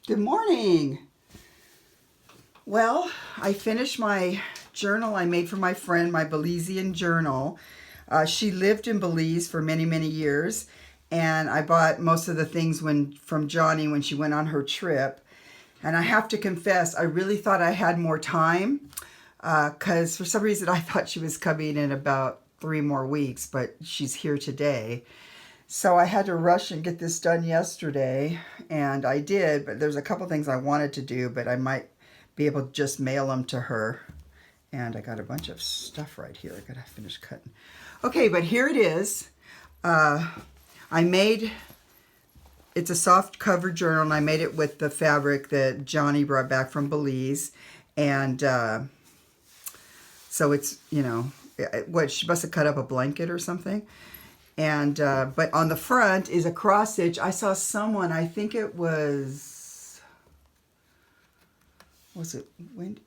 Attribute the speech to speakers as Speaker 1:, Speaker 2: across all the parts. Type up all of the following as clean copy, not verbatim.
Speaker 1: Good morning. Well, I finished my journal I made for my friend, my Belizean journal. She lived in Belize for many, many years, and I bought most of the things from Johnny when she went on her trip. And I have to confess, I really thought I had more time because for some reason I thought she was coming in about 3 more weeks, but she's here today. So I had to rush and get this done yesterday, and I did, but there's a couple things I wanted to do, but I might be able to just mail them to her. And I got a bunch of stuff right here. I gotta finish cutting. Okay, but here it is. It's a soft cover journal, and I made it with the fabric that Johnny brought back from Belize. And so it's, she must have cut up a blanket or something. And but on the front is a cross stitch. I saw someone, I think it was it Wendy?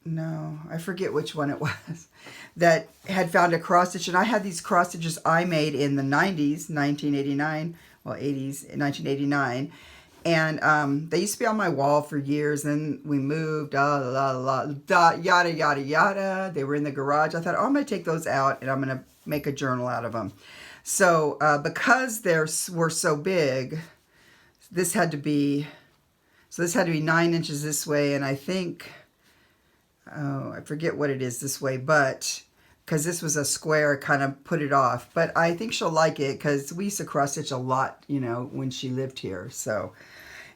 Speaker 1: No, I forget which one it was, that had found a cross stitch. And I had these cross stitches I made in the 90s, 1989, well, 80s, 1989. And they used to be on my wall for years. Then we moved, yada, yada, yada. They were in the garage. I thought, oh, I'm going to take those out and I'm going to make a journal out of them. So because they were so big, this had to be 9 inches this way, and I think, I forget what it is this way, but because this was a square, kind of put it off. But I think she'll like it because we used to cross stitch a lot, when she lived here. So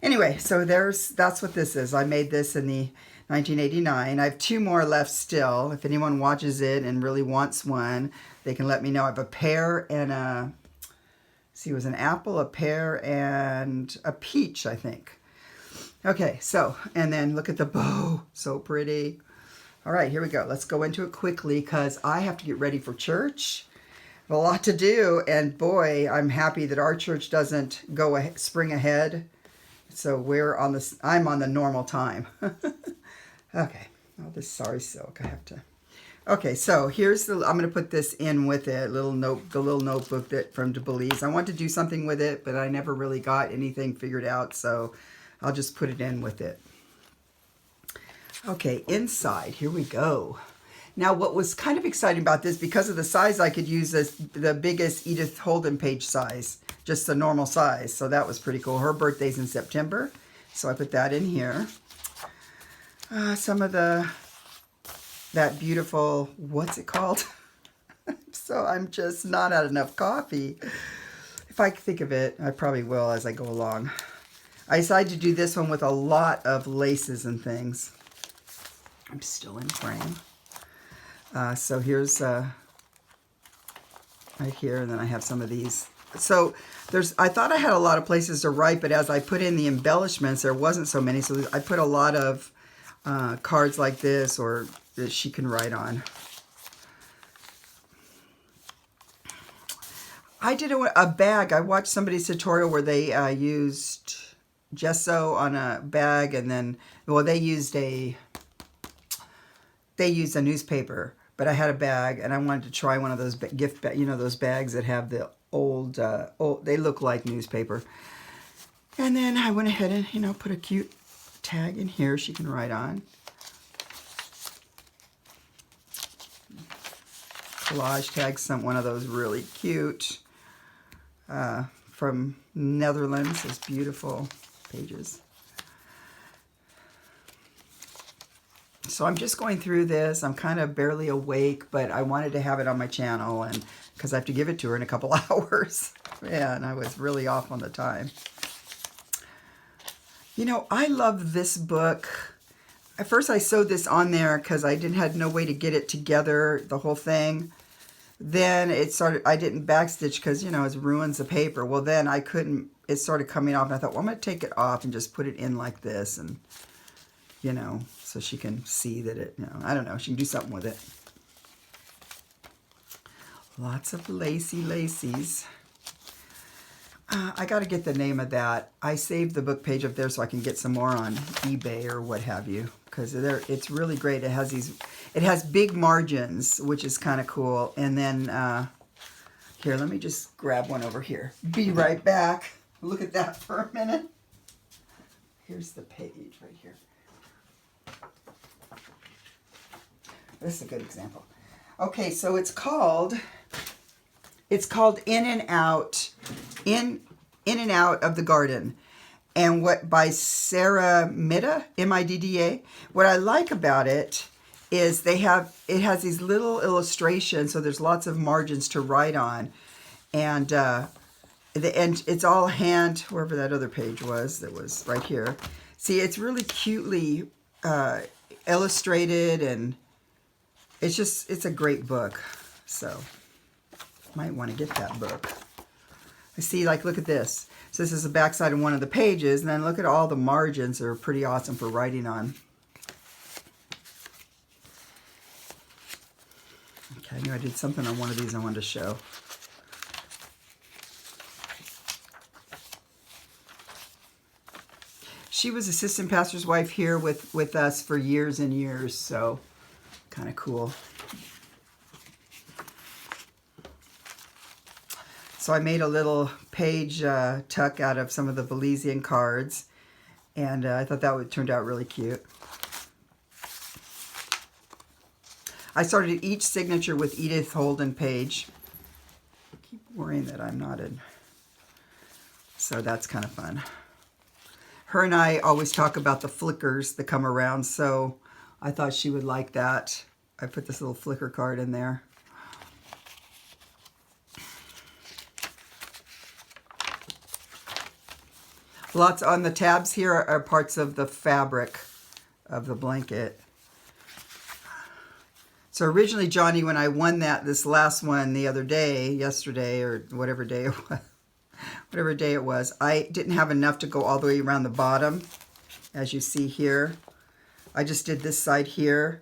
Speaker 1: anyway, so that's what this is. I made this in the 1989. I have 2 more left still. If anyone watches it and really wants one, they can let me know. I have a pear and it was an apple, a pear, and a peach, I think. Okay, so, and then look at the bow. So pretty. All right, here we go. Let's go into it quickly because I have to get ready for church. I have a lot to do, and boy, I'm happy that our church doesn't go spring ahead. So I'm on the normal time. Okay, oh, this sorry silk, I have to. Okay, so I'm going to put this in with it, the little notebook from Belize. I want to do something with it, but I never really got anything figured out, so I'll just put it in with it. Okay, inside, here we go. Now, what was kind of exciting about this, because of the size, I could use the biggest Edith Holden page size, just the normal size, so that was pretty cool. Her birthday's in September, so I put that in here. Some of that beautiful, what's it called? So I'm just not had enough coffee. If I think of it, I probably will as I go along. I decided to do this one with a lot of laces and things. I'm still in frame. So here's right here, and then I have some of these. So I thought I had a lot of places to write, but as I put in the embellishments, there wasn't so many. So I put a lot of cards like this, or that she can write on. I did a bag. I watched somebody's tutorial where they used gesso on a bag, and then, well, they used a newspaper, but I had a bag, and I wanted to try one of those gift bags, those bags that have the old, they look like newspaper. And then I went ahead and, put a cute tag in here she can write on. Collage tag, one of those really cute from Netherlands. Those beautiful pages. So I'm just going through this. I'm kind of barely awake, but I wanted to have it on my channel, and because I have to give it to her in a couple hours. Yeah, and I was really off on the time. I love this book. At first I sewed this on there because I had no way to get it together, the whole thing. Then I didn't backstitch because, it ruins the paper. Well, then it started coming off, and I thought, well, I'm going to take it off and just put it in like this, and, so she can see that I don't know, she can do something with it. Lots of lacies. I got to get the name of that. I saved the book page up there so I can get some more on eBay or what have you, because it's really great. It has big margins, which is kind of cool. And then here, let me just grab one over here. Be right back. Look at that for a minute. here's the page right here. This is a good example. Okay, so it's called In and Out, In and Out of the Garden. And what by Sarah Midda, M-I-D-D-A. What I like about it is it has these little illustrations, so there's lots of margins to write on. And it's all hand, wherever that other page was that was right here. See, it's really cutely illustrated, and it's a great book. So, might want to get that book. I see, like, look at this. So this is the backside of one of the pages, and then look at all the margins. They're pretty awesome for writing on. Okay, I knew I did something on one of these I wanted to show. She was assistant pastor's wife here with us for years and years, so kind of cool. So I made a little page tuck out of some of the Belizean cards, and I thought that turned out really cute. I started each signature with Edith Holden page. I keep worrying that I'm not in. So that's kind of fun. Her and I always talk about the flickers that come around, so I thought she would like that. I put this little flicker card in there. Lots on the tabs here are parts of the fabric of the blanket. So originally, Johnny, when I won this last one the other day, yesterday, or whatever day it was, I didn't have enough to go all the way around the bottom, as you see here. I just did this side here.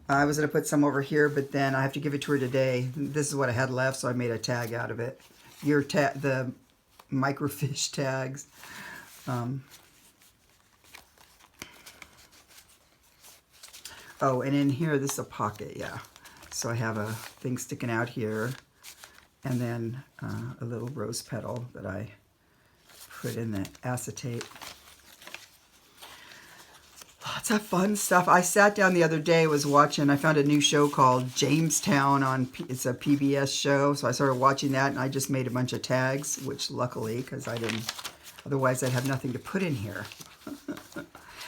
Speaker 1: I was going to put some over here, but then I have to give it to her today. This is what I had left, so I made a tag out of it. The microfiche tags. Oh, and in here, this is a pocket, yeah. So I have a thing sticking out here, and then a little rose petal that I put in the acetate. Lots of fun stuff. I sat down the other day, was watching, I found a new show called Jamestown it's a PBS show, so I started watching that, and I just made a bunch of tags, which luckily, because otherwise I'd have nothing to put in here.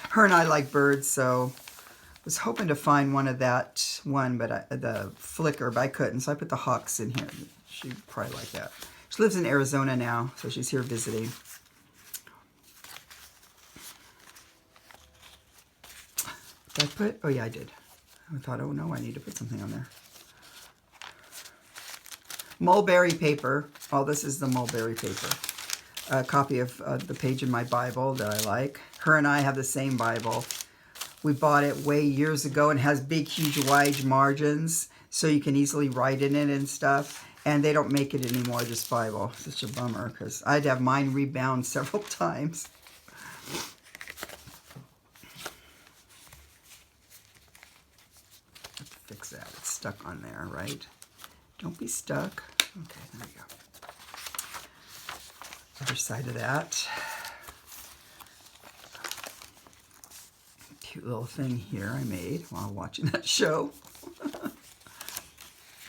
Speaker 1: Her and I like birds, so I was hoping to find one of that one, but the flicker, but I couldn't, so I put the hawks in here. She'd probably like that. She lives in Arizona now, so she's here visiting. Did I put? Oh, yeah, I did. I thought, oh, no, I need to put something on there. Mulberry paper. Oh, this is the mulberry paper. A copy of the page in my Bible that I like. Her and I have the same Bible. We bought it way years ago and has big, huge, wide margins, so you can easily write in it and stuff. And they don't make it anymore, this Bible. Such a bummer, because I had to have mine rebound several times. Have to fix that. It's stuck on there, right? Don't be stuck. Okay, there we go. Other side of that. Cute little thing here I made while watching that show.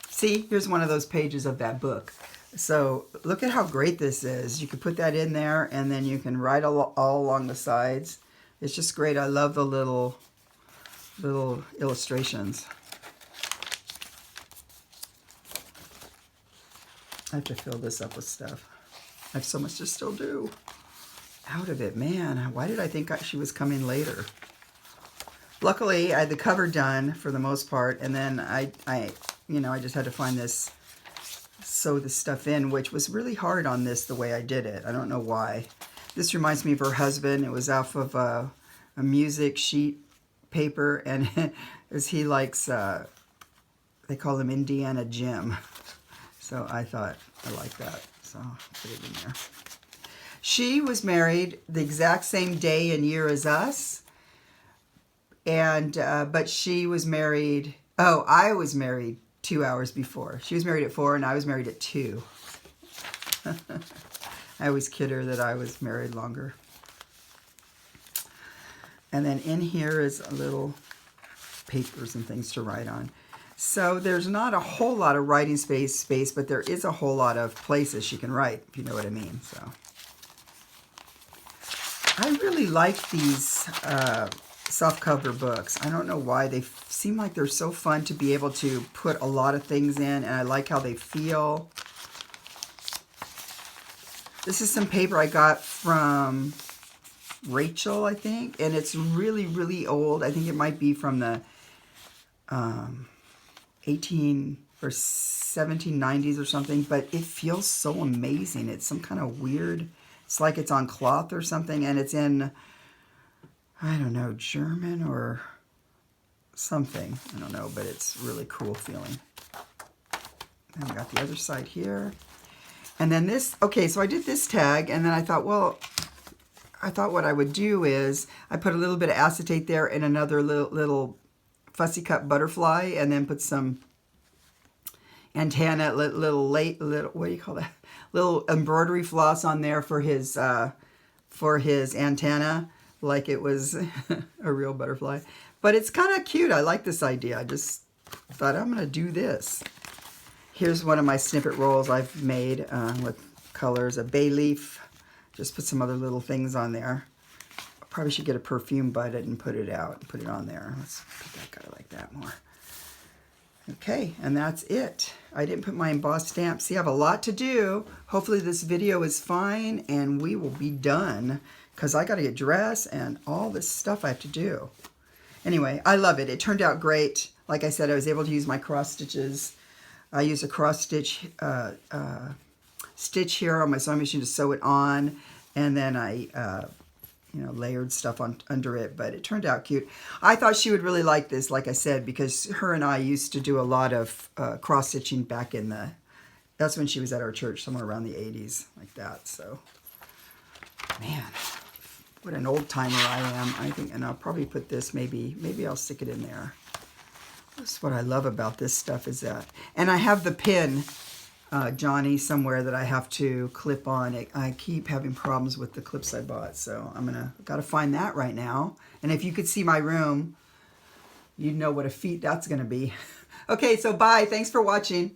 Speaker 1: See, here's one of those pages of that book. So look at how great this is. You can put that in there, and then you can write all along the sides. It's just great. I love the little illustrations. I have to fill this up with stuff. I have so much to still do. Out of it, man. Why did I think she was coming later? Luckily, I had the cover done for the most part, and then I just had to find this, sew this stuff in, which was really hard on this the way I did it. I don't know why. This reminds me of her husband. It was off of a music sheet paper, and as he likes, they call him Indiana Jim. So I thought I like that, so I'll put it in there. She was married the exact same day and year as us, and but she was married. Oh, I was married 2 hours before. She was married at 4, and I was married at 2. I always kid her that I was married longer. And then in here is a little papers and things to write on. So there's not a whole lot of writing space, but there is a whole lot of places she can write, if you know what I mean. So I really like these softcover books. I don't know why. They seem like they're so fun to be able to put a lot of things in, and I like how they feel. This is some paper I got from Rachel, I think, and it's really, really old. I think it might be from the 18 or 1790s or something, but it feels so amazing. It's some kind of weird, it's like it's on cloth or something, and it's in, I don't know, German or something. I don't know, but it's really cool feeling. And we got the other side here. And then this, okay, so I did this tag, and then I thought, well, what I would do is I put a little bit of acetate there and another little fussy cut butterfly, and then put some antenna, little what do you call that? Little embroidery floss on there for his antenna, like it was a real butterfly. But it's kind of cute. I like this idea. I just thought I'm going to do this. Here's one of my snippet rolls I've made with colors, a bay leaf. Just put some other little things on there. Probably should get a perfume bucket and put it on there. Let's put that guy like that more. Okay, and that's it. I didn't put my embossed stamp. See, I have a lot to do. Hopefully this video is fine and we will be done, because I got to get dressed and all this stuff I have to do. Anyway, I love it. It turned out great. Like I said, I was able to use my cross stitches. I use a cross stitch stitch here on my sewing machine to sew it on, and then I layered stuff under it, but it turned out cute. I thought she would really like this, like I said, because her and I used to do a lot of cross stitching back in that's when she was at our church, somewhere around the 80s, like that. So, man, what an old timer I am. I think, and I'll probably put this, maybe I'll stick it in there. That's what I love about this stuff is that, and I have the pin, Johnny, somewhere that I have to clip on. I keep having problems with the clips I bought, so gotta find that right now. And if you could see my room, you'd know what a feat that's gonna be. Okay, so bye. Thanks for watching.